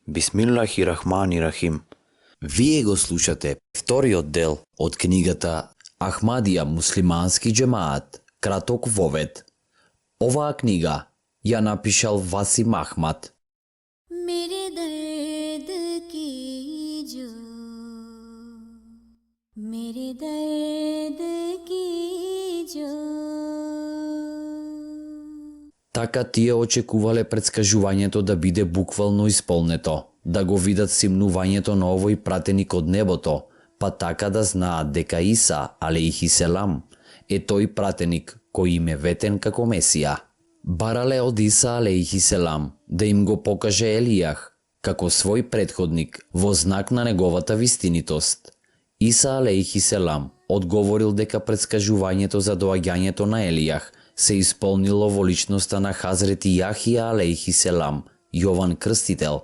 Бисмиллахи-рахмани-рахим. Вие го слушате вториот дел од книгата Ахмадија муслимански џемаат, краток вовед. Оваа книга ја напишал Васим Ахмад. मेरे दर्द की जो मेरे दर्द की जो Така тие очекувале претскажувањето да биде буквално исполнето, да го видат симнувањето на овој пратеник од небото, па така да знаат дека Иса, алейхи селам, е тој пратеник кој им е ветен како Месија. Барале од Иса, алейхи селам, да им го покаже Елијах, како свој предходник, во знак на неговата вистинитост. Иса, алейхи селам, одговорил дека претскажувањето за доаѓањето на Елијах се исполнило во личноста на Хазрети Јахија, алейхи селам, Јован Крстител,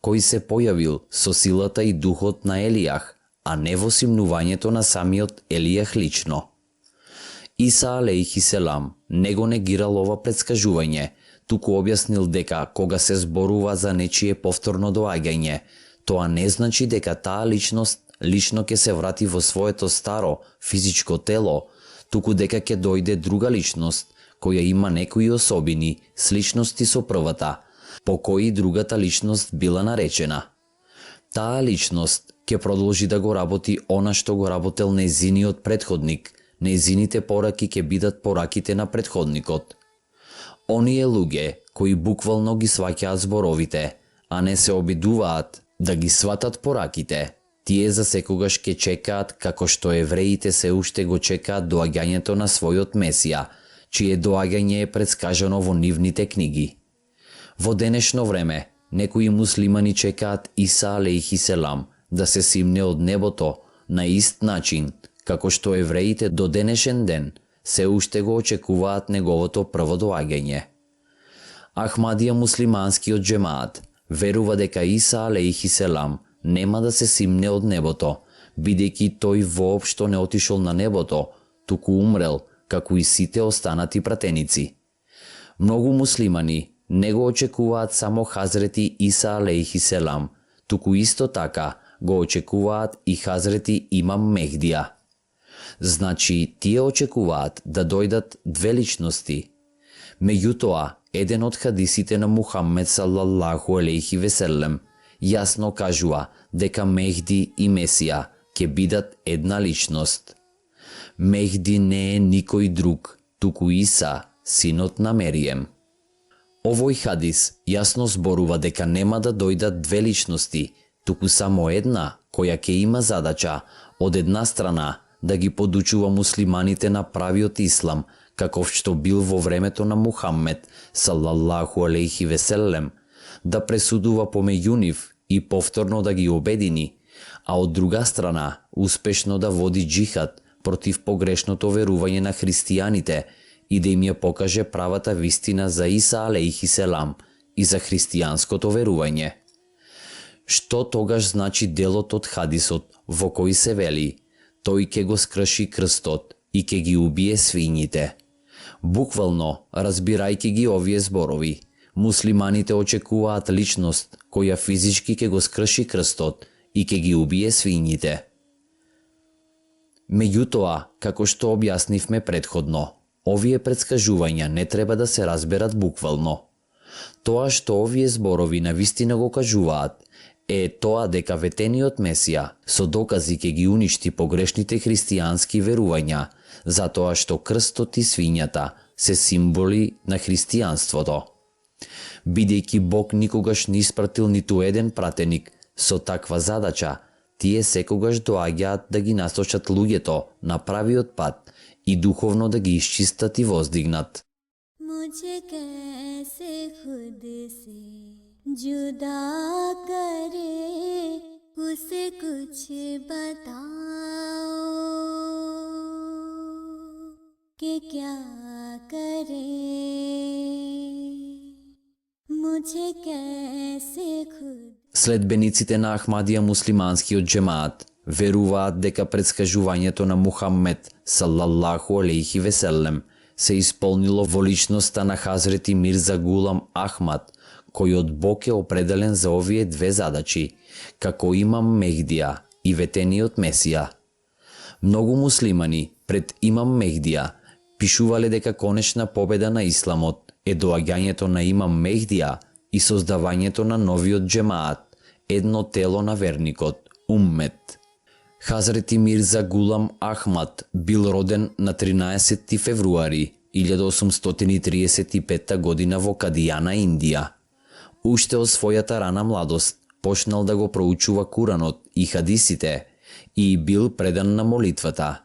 кој се појавил со силата и духот на Елијах, а не во симнувањето на самиот Елијах лично. Иса, алейхи селам, не го негирал ова претскажување, туку објаснил дека кога се зборува за нечие повторно доаѓање, тоа не значи дека таа личност лично ќе се врати во своето старо, физичко тело, туку дека ќе дојде друга личност, која има некои особини, сличности со првата, по кои другата личност била наречена. Таа личност ќе продолжи да го работи она што го работел нејзиниот предходник, нејзините пораки ќе бидат пораките на предходникот. Оние луѓе кои буквално ги сваќаат зборовите, а не се обидуваат да ги сватат пораките, тие за секогаш ќе чекаат како што евреите се уште го чекаат доаѓањето на својот Месија, чие доаѓање е претскажано во нивните книги. Во денешно време, некои муслимани чекаат Иса, алейхи селам, да се симне од небото на ист начин, како што евреите до денешен ден се уште го очекуваат неговото прво доаѓање. Ахмадија муслиманскиот џемаат верува дека Иса, алейхи селам, нема да се симне од небото, бидејќи тој воопшто не отишол на небото, туку умрел, како и сите останати пратеници. Многу муслимани не го очекуваат само Хазрети Иса, алейхи селам, туку исто така го очекуваат и Хазрети Имам Мехдија. Значи, тие очекуваат да дојдат две личности. Меѓутоа, еден од хадисите на Мухаммед салаллаху алейхи веселем јасно кажува дека Мехди и Месија ќе бидат една личност. Мехди не е никој друг, туку Иса, синот на Мерием. Овој хадис јасно зборува дека нема да дојдат две личности, туку само една која ќе има задача од една страна да ги подучува муслиманите на правиот ислам, каков што бил во времето на Мухаммед салаллаху алейхи веселем, да пресудува помеѓу нив и повторно да ги обедини, а од друга страна успешно да води џихад против погрешното верување на христијаните и да им ја покаже правата вистина за Иса, алейхи селам, и за христијанското верување. Што тогаш значи делот од хадисот во кој се вели: тој ќе го скрши крстот и ќе ги убие свињите? Буквално, разбирајќи ги овие зборови, муслиманите очекуваат личност која физички ќе го скрши крстот и ќе ги убие свињите. Меѓутоа, како што објаснивме претходно, овие претскажувања не треба да се разберат буквално. Тоа што овие зборови навистина го кажуваат е тоа дека ветениот Месија со докази ќе ги уништи погрешните христијански верувања, затоа што крстот и свињата се символи на христијанството. Бидејќи Бог никогаш не испратил ниту еден пратеник со таква задача, тие секогаш доаѓаат да ги насочат луѓето на правиот пат и духовно да ги исчистат и воздигнат. मुझे कैसे खुद से जुदा करे उसे कुछ बताओ कि क्या करे मुझे कैसे खुद. Следбениците на Ахмадија муслиманскиот џемаат веруваат дека претскажувањето на Мухаммед салаллаху алейхи веселем се исполнило во личноста на Хазрети Мирза Гулам Ахмад, кој од Бог е определен за овие две задачи, како имам Мехдија и ветениот Месија. Многу муслимани пред имам Мехдија пишувале дека конечна победа на исламот е доаѓањето на имам Мехдија и создавањето на новиот джемаат, едно тело на верникот, уммет. Хазрети Мирза Гулам Ахмад бил роден на 13 февруари 1835 година во Кадијана, Индија. Уште од својата рана младост почнал да го проучува Куранот и хадисите и бил предан на молитвата.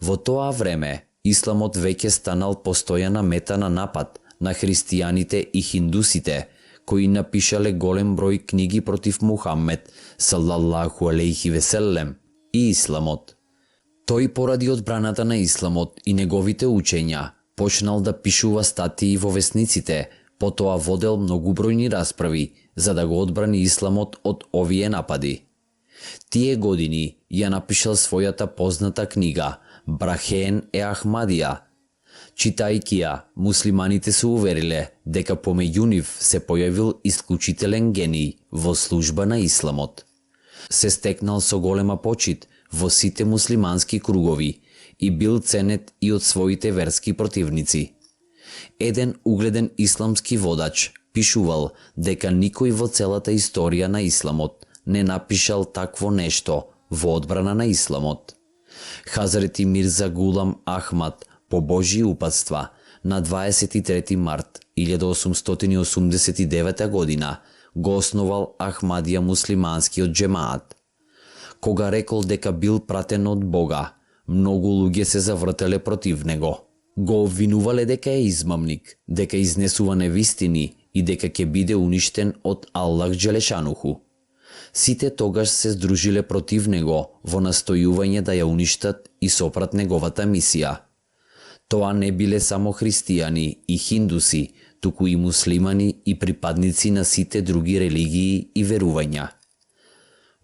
Во тоа време, исламот веќе станал постојана мета на напад на христијаните и хиндусите, кои напишале голем број книги против Мухаммед, салаллаху алейхи веселем, и исламот. Тој поради одбраната на исламот и неговите учења почнал да пишува статии во весниците, потоа водел многубројни расправи за да го одбрани исламот од овие напади. Тие години ја напишал својата позната книга Брахен е Ахмадија. Читајќи ја, муслиманите се увериле дека помеѓу нив се појавил исклучителен гений во служба на исламот. Се стекнал со голема почит во сите муслимански кругови и бил ценет и од своите верски противници. Еден угледен исламски водач пишувал дека никој во целата историја на исламот не напишал такво нешто во одбрана на исламот. Хазрети Мирза Гулам Ахмад по Божји упатства на 23 март 1889 година го основал Ахмадија муслиманскиот джемаат. Кога рекол дека бил пратен од Бога, многу луѓе се завртеле против него. Го обвинувале дека е измамник, дека изнесува невистини и дека ќе биде уништен од Аллах Джелешануху. Сите тогаш се здружиле против него во настојување да ја уништат и сопрат неговата мисија. Тоа не биле само христијани и хиндуси, туку и муслимани и припадници на сите други религии и верувања.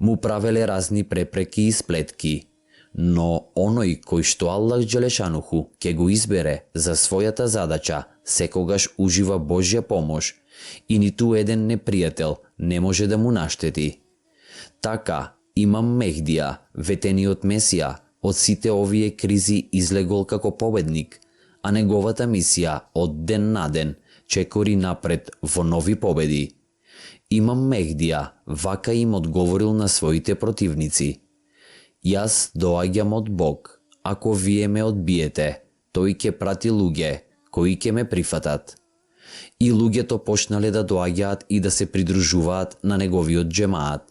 Му правеле разни препреки и сплетки, но оној кој што Аллах Джелешануху ќе го избере за својата задача, секогаш ужива Божја помош и ниту еден непријател не може да му наштети. Така, имам Мехдија, ветениот Месија, од сите овие кризи излегол како победник, а неговата мисија од ден на ден чекори напред во нови победи. Имам Мехдија вака им одговорил на своите противници: Јас доаѓам од Бог, ако вие ме одбиете, тој ќе прати луѓе кои ќе ме прифатат. И луѓето почнале да доаѓаат и да се придружуваат на неговиот джемаат.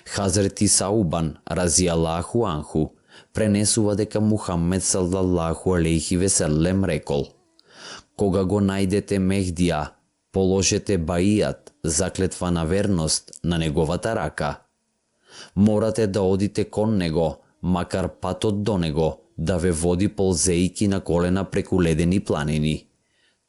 Хазрети Саубан, разијаллаху анху, пренесува дека Мухаммед салаллаху алейхи веселем рекол: Кога го најдете Мехдија, положете баијат, заклетва на верност, на неговата рака. Морате да одите кон него, макар патот до него да ве води ползејки на колена преку ледени планини.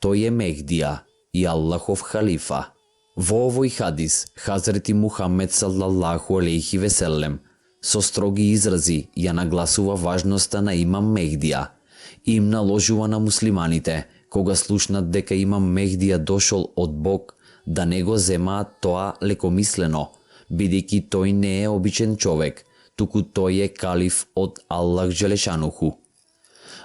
Тој е Мехдија и Аллахов халифа. Во овој хадис, Хазрети Мухаммед салаллаху алейхи веселем со строги изрази ја нагласува важноста на имам Мехдија и им наложува на муслиманите, кога слушнат дека имам Мехдија дошол од Бог, да не го земаат тоа лекомислено, бидејќи тој не е обичен човек, туку тој е калиф од Аллах Джелешануху.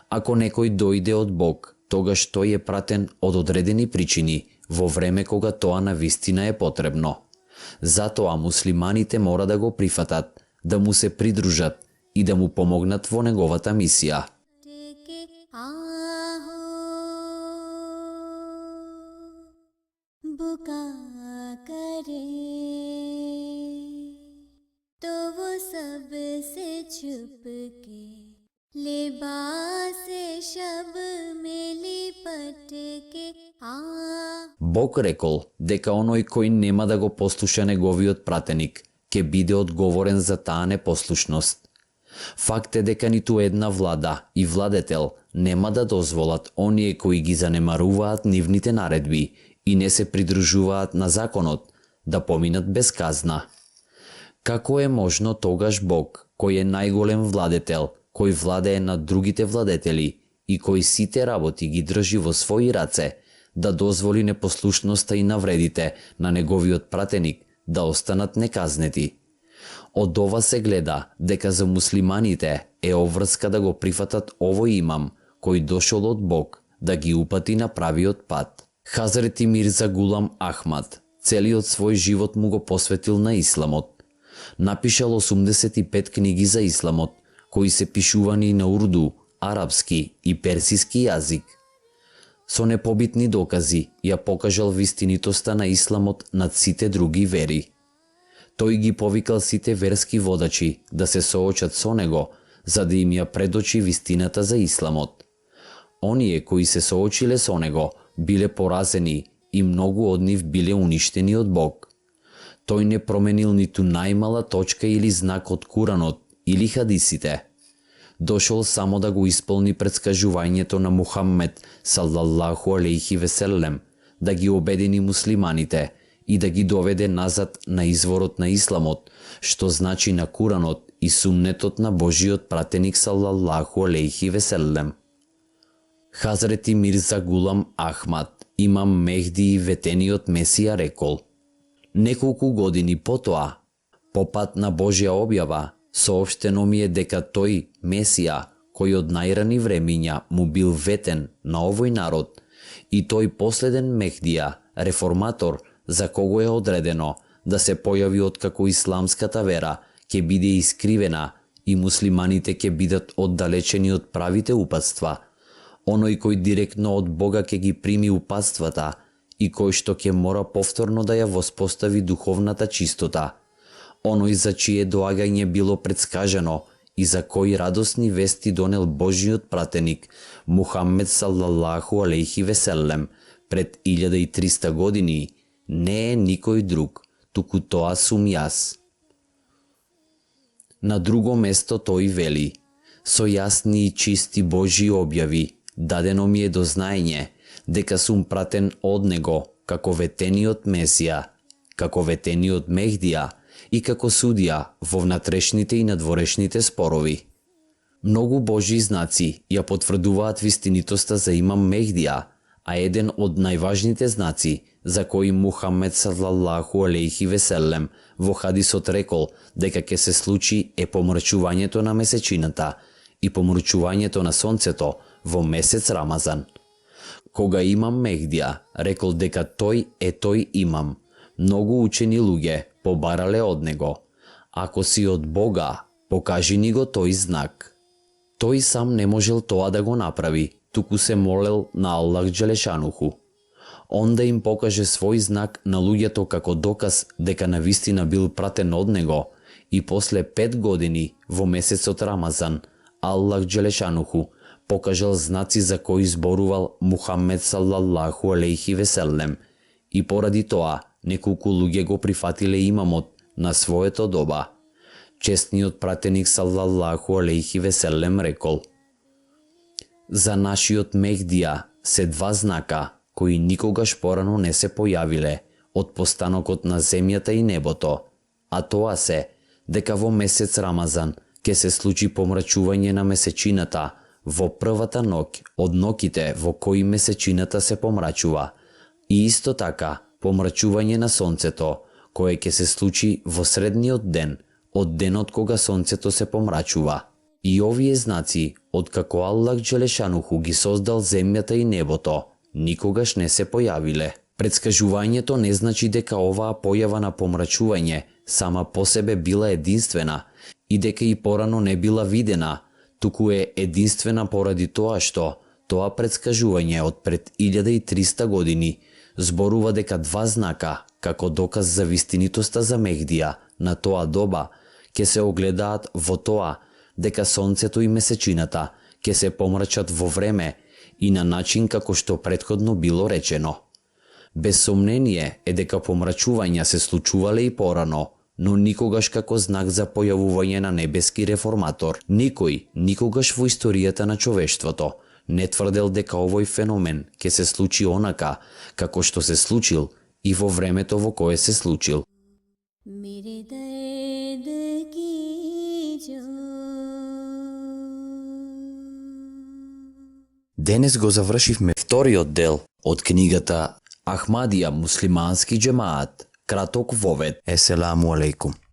Ако некој дојде од Бог, тогаш тој е пратен од одредени причини, во време кога тоа навистина е потребно. Затоа муслиманите мора да го прифатат, да му се придружат и да му помогнат во неговата мисија. Бог рекол дека оној кој нема да го послуша неговиот пратеник, ќе биде одговорен за таа непослушност. Факт е дека ниту една влада и владетел нема да дозволат оние кои ги занемаруваат нивните наредби и не се придружуваат на законот да поминат без казна. Како е можно тогаш Бог, кој е најголем владетел, кој владее над другите владетели и кој сите работи ги држи во своји раце, да дозволи непослушноста и навредите на неговиот пратеник да останат неказнети. Од ова се гледа дека за муслиманите е обврска да го прифатат овој имам кој дошол од Бог да ги упати на правиот пат. Хазрети Мирза Гулам Ахмад целиот свој живот му го посветил на исламот. Напишал 85 книги за исламот, кои се пишувани на урду, арапски и персиски јазик. Со непобитни докази ја покажал вистинитоста на исламот над сите други вери. Тој ги повикал сите верски водачи да се соочат со него, за да им ја предочи вистината за исламот. Оние кои се соочиле со него биле поразени и многу од нив биле уништени од Бог. Тој не променил ниту најмала точка или знак од Куранот или хадисите. Дошол само да го исполни предскажувањето на Мухаммед салаллаху алейхи веселем, да ги обедини муслиманите и да ги доведе назад на изворот на исламот, што значи на Куранот и суннетот на Божиот пратеник салаллаху алейхи веселем. Хазрети Мирза Гулам Ахмад, имам Мехди и ветениот Месија рекол: неколку години потоа, по пат на Божја објава, соопштено ми е дека тој Месија, кој од најрани времиња му бил ветен на овој народ, и тој последен Мехдија, реформатор, за кого е одредено да се појави откако исламската вера ќе биде искривена и муслиманите ќе бидат оддалечени од правите упатства, оној кој директно од Бога ќе ги прими упатствата и кој што ќе мора повторно да ја воспостави духовната чистота, оној за чие доагање било предскажано и за кој радосни вести донел Божиот пратеник Мухаммед салаллаху алейхи веселем пред 1300 години, не е никој друг, туку тоа сум јас. На друго место тој вели: со јасни и чисти Божји објави дадено ми е до знаење дека сум пратен од него како ветениот Месија, како ветениот Мехдија и како судија во внатрешните и надворешните спорови. Многу Божји знаци ја потврдуваат вистинитоста за имам Мехдија, а еден од најважните знаци за кои Мухаммед салаллаху алейхи веселем во хадисот рекол дека ќе се случи е помрчувањето на месечината и помрчувањето на сонцето во месец Рамазан. Кога имам Мехдија рекол дека тој е тој имам, многу учени луѓе побарале од него: ако си од Бога, покажи ни го тој знак. Тој сам не можел тоа да го направи, туку се молел на Аллах Джелешануху. Он да им покаже свој знак на луѓето како доказ дека навистина бил пратен од него, и после 5 години во месецот Рамазан Аллах Джелешануху покажал знаци за кои зборувал Мухаммед салаллаху алейхи веселем, и поради тоа неколку луѓе го прифатиле имамот на своето доба. Честниот пратеник салаллаху алейхи веселем рекол: за нашиот Мехдија се 2 знака кои никогаш порано не се појавиле од постанокот на земјата и небото, а тоа се дека во месец Рамазан ќе се случи помрачување на месечината во првата ноќ од ноќите во кои месечината се помрачува, и исто така помрачување на сонцето, кое ќе се случи во средниот ден од денот кога сонцето се помрачува. И овие знаци, откако Аллах Джелешануху ги создал земјата и небото, никогаш не се појавиле. Предскажувањето не значи дека оваа појава на помрачување сама по себе била единствена и дека и порано не била видена, туку е единствена поради тоа што тоа предскажување од пред 1300 години зборува дека 2 знака, како доказ за вистинитоста за Мехдија на тоа доба, ќе се огледаат во тоа дека сонцето и месечината ќе се помрачат во време и на начин како што претходно било речено. Без сомнение е дека помрачувања се случувале и порано, но никогаш како знак за појавување на небески реформатор. Никој никогаш во историјата на човештвото не тврдел дека овој феномен ќе се случи онака како што се случил и во времето во кое се случил. मेरे दर्द की जो Денес го завршивме вториот дел од книгата Ахмадија муслимански џемаат, краток вовед. Еселаму алейкум.